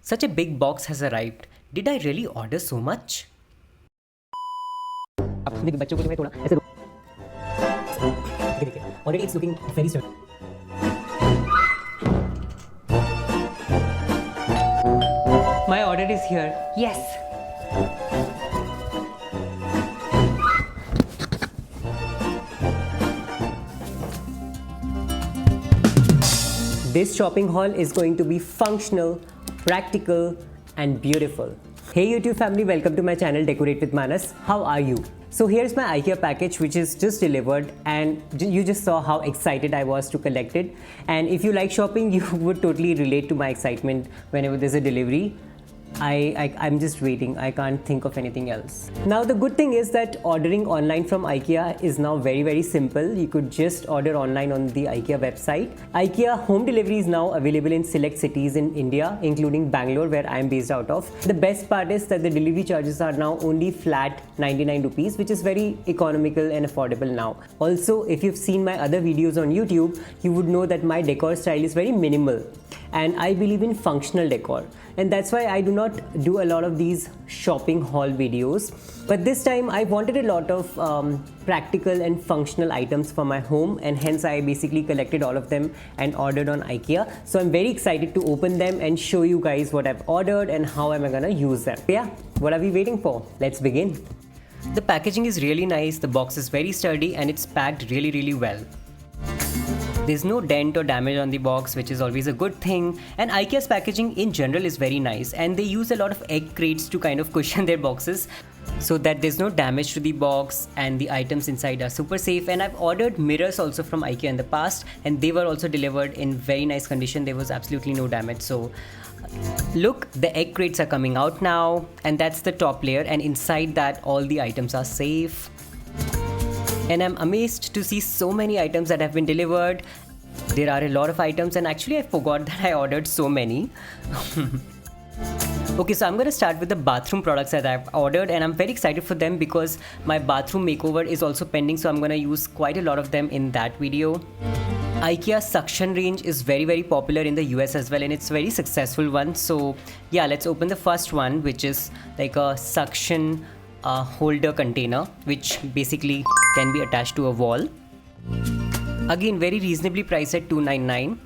Such a big box has arrived. Did I really order so much? देखिए बच्चों को जो है थोड़ा ऐसे देखिए already it's looking very sturdy. My order is here. Yes. This shopping haul is going to be functional, practical and beautiful. Hey YouTube family, welcome to my channel Decorate with Manas. How are you? So here's my IKEA package which is just delivered, and you just saw how excited I was to collect it. And if you like shopping, you would totally relate to my excitement whenever there's a delivery. I'm just waiting. I can't think of anything else. Now the good thing is that ordering online from IKEA is now very simple. You could just order online on the IKEA website. IKEA home delivery is now available in select cities in India, including Bangalore, where I am based out of. The best part is that the delivery charges are now only flat 99 rupees, which is very economical and affordable now. Also, if you've seen my other videos on YouTube, you would know that my decor style is very minimal. And I believe in functional decor, and that's why I do not do a lot of these shopping haul videos. But this time I wanted a lot of practical and functional items for my home, and hence I basically collected all of them and ordered on IKEA. So I'm very excited to open them and show you guys what I've ordered and how am I gonna use them. Yeah, what are we waiting for? Let's begin. The packaging is really nice, the box is very sturdy and it's packed really well. There's no dent or damage on the box, which is always a good thing, and IKEA's packaging in general is very nice, and they use a lot of egg crates to kind of cushion their boxes so that there's no damage to the box, and the items inside are super safe. And I've ordered mirrors also from IKEA in the past, and they were also delivered in very nice condition. There was absolutely no damage. So look, the egg crates are coming out now, and that's the top layer, and inside that all the items are safe. And I'm amazed to see so many items that have been delivered. There are a lot of items, and actually I forgot that I ordered so many. Okay, so I'm going to start with the bathroom products that I've ordered, and I'm very excited for them because my bathroom makeover is also pending, so I'm going to use quite a lot of them in that video. IKEA suction range is very popular in the US as well, and it's a very successful one. So yeah, let's open the first one, which is like a suction holder container, which basically can be attached to a wall. Again, very reasonably priced at $2.99.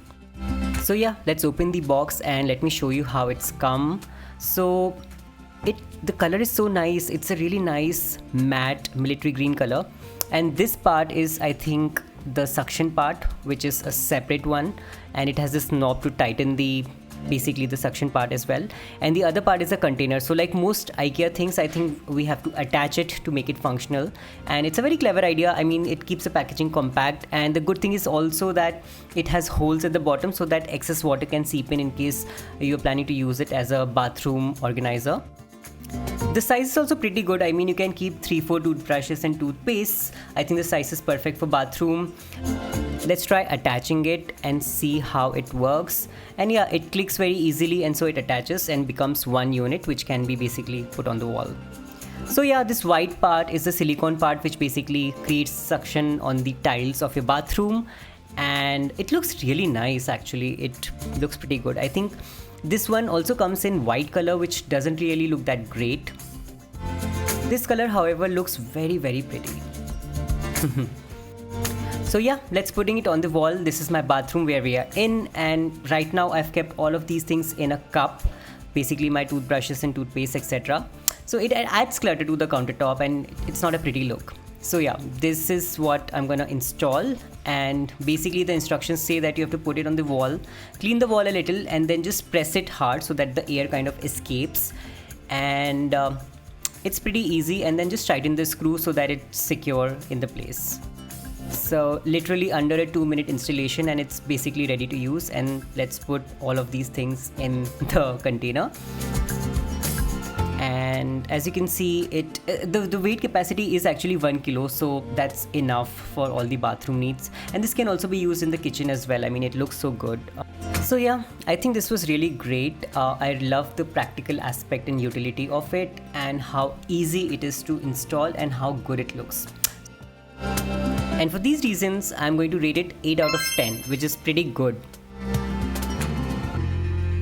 So yeah, let's open the box and let me show you how it's come. So the color is so nice. It's a really nice matte military green color, and this part is, I think, the suction part, which is a separate one, and it has this knob to tighten basically the suction part as well, and the other part is a container. So like most IKEA things, I think we have to attach it to make it functional, and it's a very clever idea. I mean, it keeps the packaging compact, and the good thing is also that it has holes at the bottom so that excess water can seep in case you're planning to use it as a bathroom organizer. The size is also pretty good. I mean, you can keep 3-4 toothbrushes and toothpaste. I think the size is perfect for bathroom. Let's try attaching it and see how it works. And yeah, it clicks very easily, and so it attaches and becomes one unit, which can be basically put on the wall. So yeah, this white part is the silicone part, which basically creates suction on the tiles of your bathroom, and it looks really nice. Actually, it looks pretty good. I think this one also comes in white color, which doesn't really look that great. This color, however, looks very pretty. So yeah, let's putting it on the wall. This is my bathroom where we are in, and right now I've kept all of these things in a cup, basically my toothbrushes and toothpaste, etc. So it adds clutter to the countertop, and it's not a pretty look. So yeah, this is what I'm gonna install, and basically the instructions say that you have to put it on the wall, clean the wall a little, and then just press it hard so that the air kind of escapes, and it's pretty easy. And then just tighten the screw so that it's secure in the place. So literally under a 2-minute installation, and it's basically ready to use. And let's put all of these things in the container. And as you can see, the weight capacity is actually 1 kilo, so that's enough for all the bathroom needs. And this can also be used in the kitchen as well. I mean, it looks so good. So yeah, I think this was really great. I love the practical aspect and utility of it, and how easy it is to install and how good it looks. And for these reasons, I'm going to rate it 8 out of 10, which is pretty good.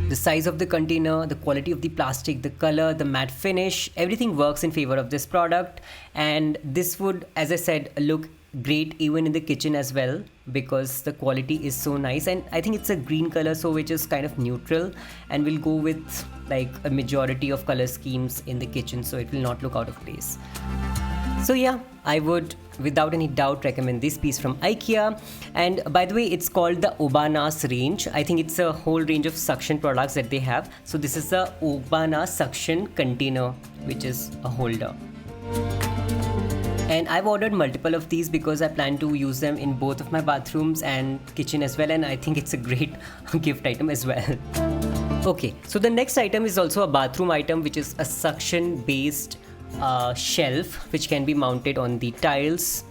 The size of the container, the quality of the plastic, the color, the matte finish, everything works in favor of this product. And this would, as I said, look great even in the kitchen as well, because the quality is so nice. And I think it's a green color, so which is kind of neutral and will go with like a majority of color schemes in the kitchen, so it will not look out of place. So yeah, I would without any doubt recommend this piece from IKEA. And by the way, it's called the ÖBONÄS range. I think it's a whole range of suction products that they have. So this is the ÖBONÄS Suction container, which is a holder. And I've ordered multiple of these because I plan to use them in both of my bathrooms and kitchen as well, and I think it's a great gift item as well. Okay, so the next item is also a bathroom item, which is a suction based shelf which can be mounted on the tiles.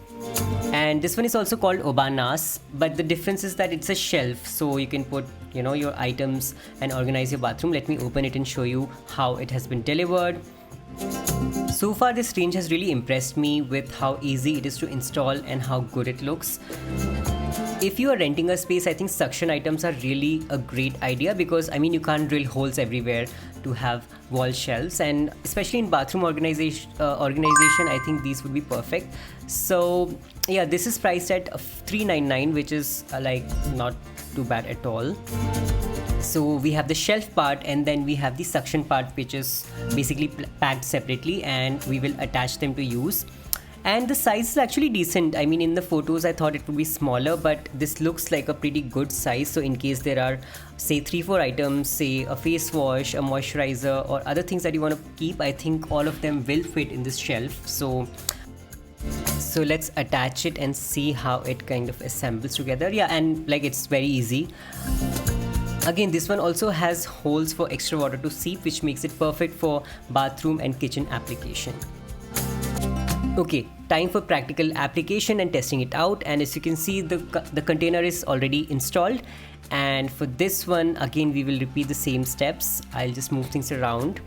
And this one is also called ÖBONÄS, but the difference is that it's a shelf, so you can put your items and organize your bathroom. Let me open it and show you how it has been delivered. So far this range has really impressed me with how easy it is to install and how good it looks. If you are renting a space, I think suction items are really a great idea, because I mean you can't drill holes everywhere to have wall shelves, and especially in bathroom organization I think these would be perfect. So yeah, this is priced at $399, which is like not too bad at all. So we have the shelf part, and then we have the suction part, which is basically packed separately, and we will attach them to use. And the size is actually decent. I mean, in the photos I thought it would be smaller, but this looks like a pretty good size. So in case there are say 3-4 items, say a face wash, a moisturizer, or other things that you want to keep, I think all of them will fit in this shelf. So let's attach it and see how it kind of assembles together. Yeah, and like it's very easy. Again, this one also has holes for extra water to seep, which makes it perfect for bathroom and kitchen application. Okay, time for practical application and testing it out. And as you can see, the container is already installed. And for this one, again, we will repeat the same steps. I'll just move things around,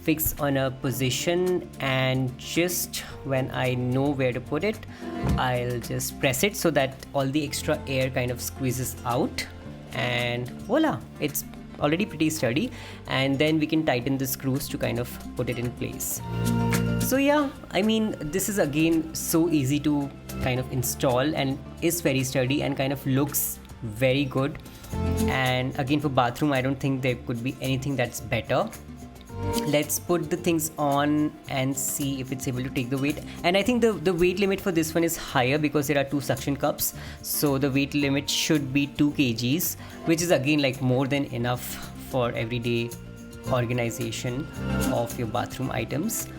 fix on a position, and just when I know where to put it, I'll just press it so that all the extra air kind of squeezes out. And voila, it's already pretty sturdy. And then we can tighten the screws to kind of put it in place. So yeah, I mean, this is again so easy to kind of install and is very sturdy and kind of looks very good. And again, for bathroom, I don't think there could be anything that's better. Let's put the things on and see if it's able to take the weight. And I think the weight limit for this one is higher because there are 2 suction cups. So the weight limit should be 2 kgs, which is again like more than enough for everyday organization of your bathroom items.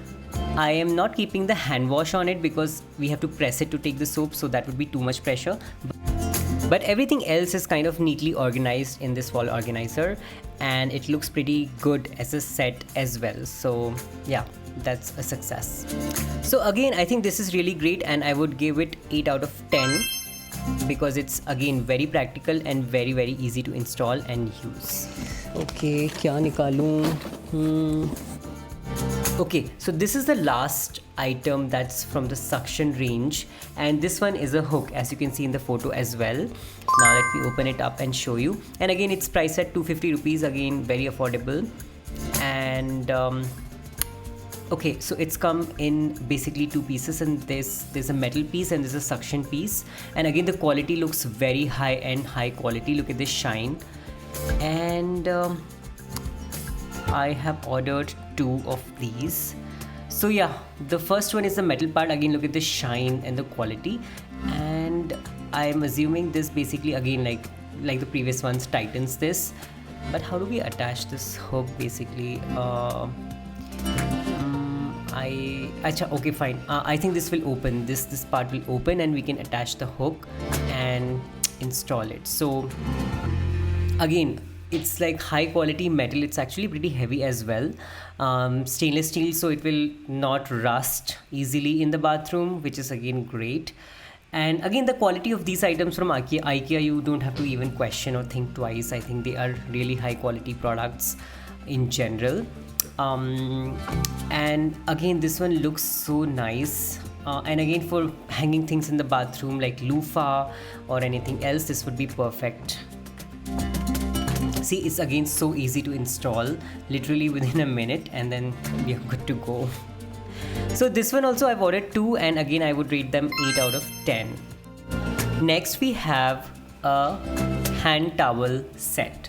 I am not keeping the hand wash on it because we have to press it to take the soap, so that would be too much pressure. But everything else is kind of neatly organized in this wall organizer, and it looks pretty good as a set as well. So yeah, that's a success. So again, I think this is really great, and I would give it 8 out of 10 because it's again very practical and very easy to install and use. Okay, kya nikalun? Okay, so this is the last item that's from the suction range, and this one is a hook, as you can see in the photo as well. Now let me open it up and show you. And again, it's priced at 250 rupees, again very affordable. And okay, so it's come in basically 2 pieces, and there's a metal piece and there's a suction piece. And again, the quality looks very high and high quality. Look at this shine. And I have ordered 2 of these. So yeah, the first one is the metal part. Again, look at the shine and the quality. And I'm assuming this basically again like the previous ones tightens this. But how do we attach this hook basically? Okay, fine. I think this will open. This part will open and we can attach the hook and install it. So again, it's like high quality metal. It's actually pretty heavy as well. Stainless steel, so it will not rust easily in the bathroom, which is again great. And again, the quality of these items from IKEA, you don't have to even question or think twice. I think they are really high quality products in general. And again, this one looks so nice. And again, for hanging things in the bathroom like loofah or anything else, this would be perfect. See, it's again so easy to install, literally within a minute, and then we are good to go. So this one also I've ordered 2, and again I would rate them 8 out of 10. Next we have a hand towel set,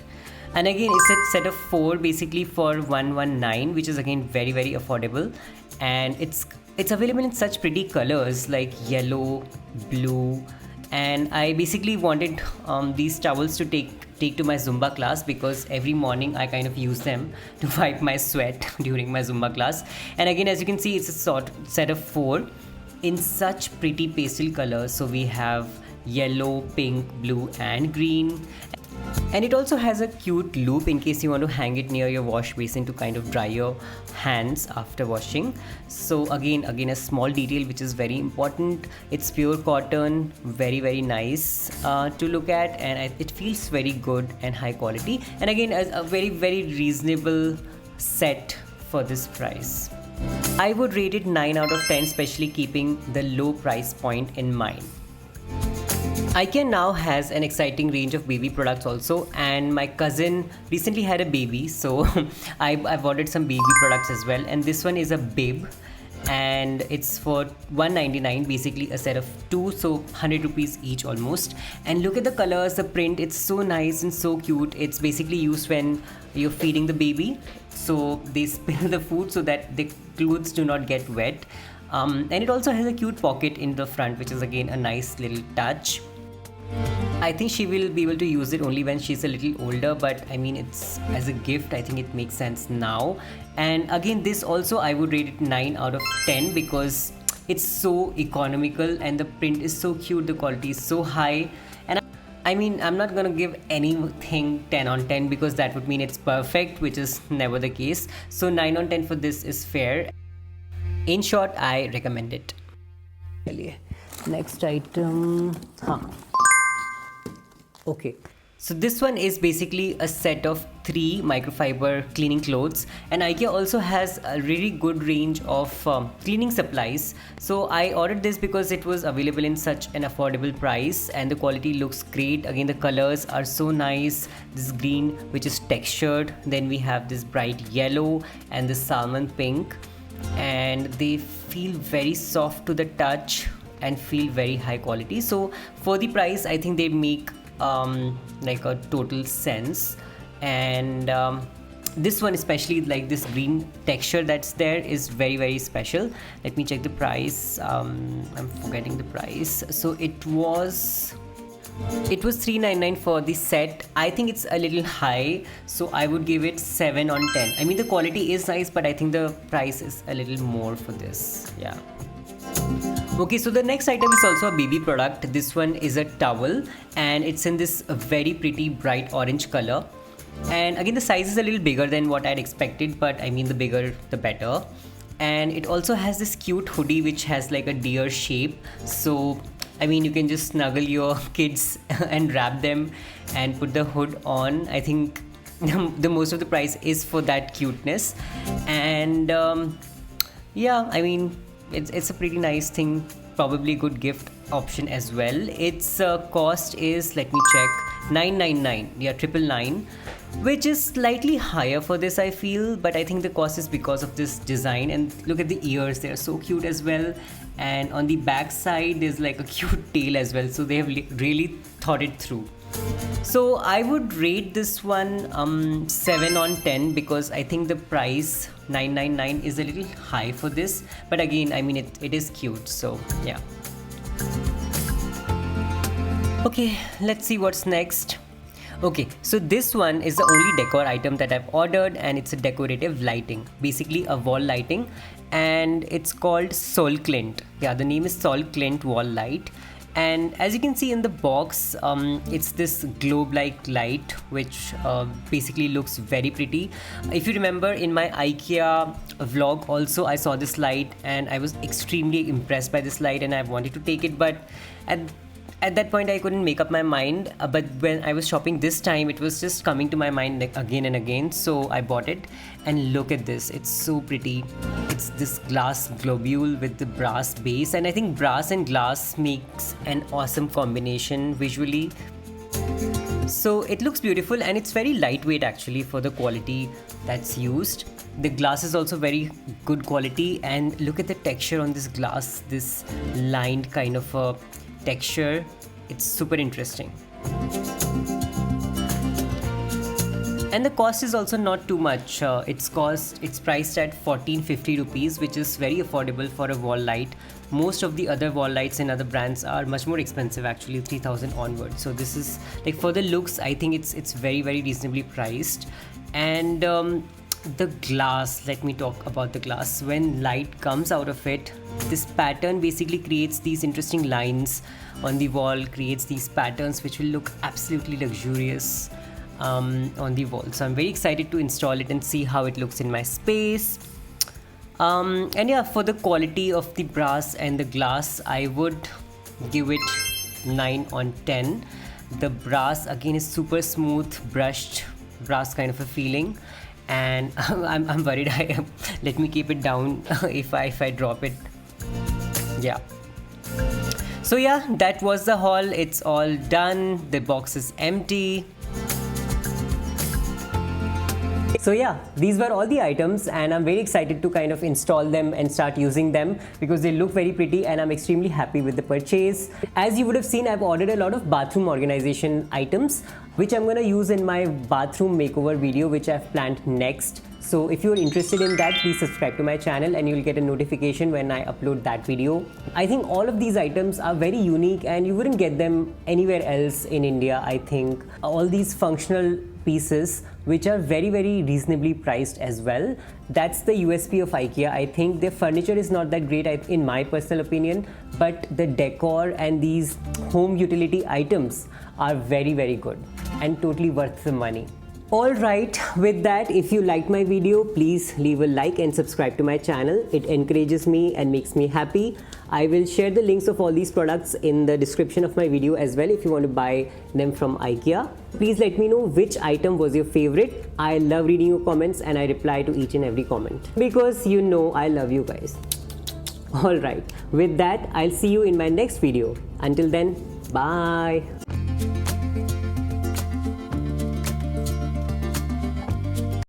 and again it's a set of 4 basically for 119, which is again very affordable, and it's available in such pretty colors like yellow, blue, and I basically wanted these towels to take to my Zumba class, because every morning I kind of use them to wipe my sweat during my Zumba class. And again, as you can see, it's a set of 4 in such pretty pastel colors. So we have yellow, pink, blue and green. And it also has a cute loop in case you want to hang it near your wash basin to kind of dry your hands after washing. So again a small detail which is very important. It's pure cotton, very nice to look at, and it feels very good and high quality, and again a very reasonable set for this price. I would rate it 9 out of 10, especially keeping the low price point in mind. IKEA now has an exciting range of baby products also, and my cousin recently had a baby, so I've ordered some baby products as well, and this one is a bib, and it's for 199, basically a set of 2, so 100 rupees each almost. And look at the colors, the print, it's so nice and so cute. It's basically used when you're feeding the baby, so they spill the food so that the clothes do not get wet. And it also has a cute pocket in the front, which is again a nice little touch. I think she will be able to use it only when she's a little older, but I mean, it's as a gift, I think it makes sense now. And again, this also I would rate it 9 out of 10 because it's so economical and the print is so cute, the quality is so high. And I mean, I'm not gonna give anything 10 on 10 because that would mean it's perfect, which is never the case. So 9 on 10 for this is fair. In short, I recommend it. Next item. Okay, so this one is basically a set of 3 microfiber cleaning clothes, and IKEA also has a really good range of cleaning supplies. So I ordered this because it was available in such an affordable price, and the quality looks great. Again, the colors are so nice. This green, which is textured, then we have this bright yellow and this salmon pink, and they feel very soft to the touch and feel very high quality. So for the price, I think they make like a total sense. And this one, especially like this green texture that's there, is very special. Let me check the price. I'm forgetting the price. So it was $399 for the set. I think it's a little high, so I would give it 7 on 10. I mean, the quality is nice, but I think the price is a little more for this. Yeah. Okay, so the next item is also a baby product. This one is a towel, and it's in this very pretty bright orange color. And again, the size is a little bigger than what I'd expected, but I mean, the bigger the better. And it also has this cute hoodie which has like a deer shape. So I mean, you can just snuggle your kids and wrap them and put the hood on. I think the most of the price is for that cuteness. And yeah, I mean, it's a pretty nice thing, probably good gift option as well. Its cost is, let me check, $999. Yeah, 999, which is slightly higher for this, I feel, but I think the cost is because of this design. And look at the ears, they're so cute as well. And on the back side, there's like a cute tail as well. So they have really thought it through. So I would rate this one 7 on 10 because I think the price $999 is a little high for this. But again, I mean, it is cute. So yeah. Okay, let's see what's next. Okay, so this one is the only decor item that I've ordered, and it's a decorative lighting, basically a wall lighting, and it's called SOLKLINT. Yeah, the name is SOLKLINT wall light. And as you can see in the box, it's this globe-like light which basically looks very pretty. If you remember in my IKEA vlog also, I saw this light and I was extremely impressed by this light and I wanted to take it, but at that point I couldn't make up my mind. But when I was shopping this time, it was just coming to my mind like again and again, so I bought it. And look at this, it's so pretty. It's this glass globule with the brass base, and I think brass and glass makes an awesome combination visually. So it looks beautiful and it's very lightweight actually for the quality that's used. The glass is also very good quality, and look at the texture on this glass, this lined kind of a texture. It's super interesting. And the cost is also not too much. It's priced at 1450 rupees, which is very affordable for a wall light. Most of the other wall lights in other brands are much more expensive, actually 3000 onwards. So this is like, for the looks, I think it's very reasonably priced. And the glass, let me talk about the glass. When light comes out of it, this pattern basically creates these interesting lines on the wall, creates these patterns which will look absolutely luxurious on the wall. So I'm very excited to install it and see how it looks in my space. And yeah, for the quality of the brass and the glass, I would give it 9 on 10. The brass again is super smooth, brushed brass kind of a feeling, and I'm worried. Let me keep it down if I drop it. Yeah. So yeah, that was the haul. It's all done. The box is empty. So yeah, these were all the items, and I'm very excited to kind of install them and start using them because they look very pretty, and I'm extremely happy with the purchase. As you would have seen, I've ordered a lot of bathroom organization items, which I'm going to use in my bathroom makeover video, which I've planned next. So if you're interested in that, please subscribe to my channel and you'll get a notification when I upload that video. I think all of these items are very unique and you wouldn't get them anywhere else in India. I think all these functional pieces, which are very reasonably priced as well. That's the USP of IKEA. I think their furniture is not that great in my personal opinion, but the decor and these home utility items are very good and totally worth the money. Alright, with that, if you liked my video, please leave a like and subscribe to my channel. It encourages me and makes me happy. I will share the links of all these products in the description of my video as well if you want to buy them from IKEA. Please let me know which item was your favorite. I love reading your comments and I reply to each and every comment because you know I love you guys. Alright, with that, I'll see you in my next video. Until then, bye.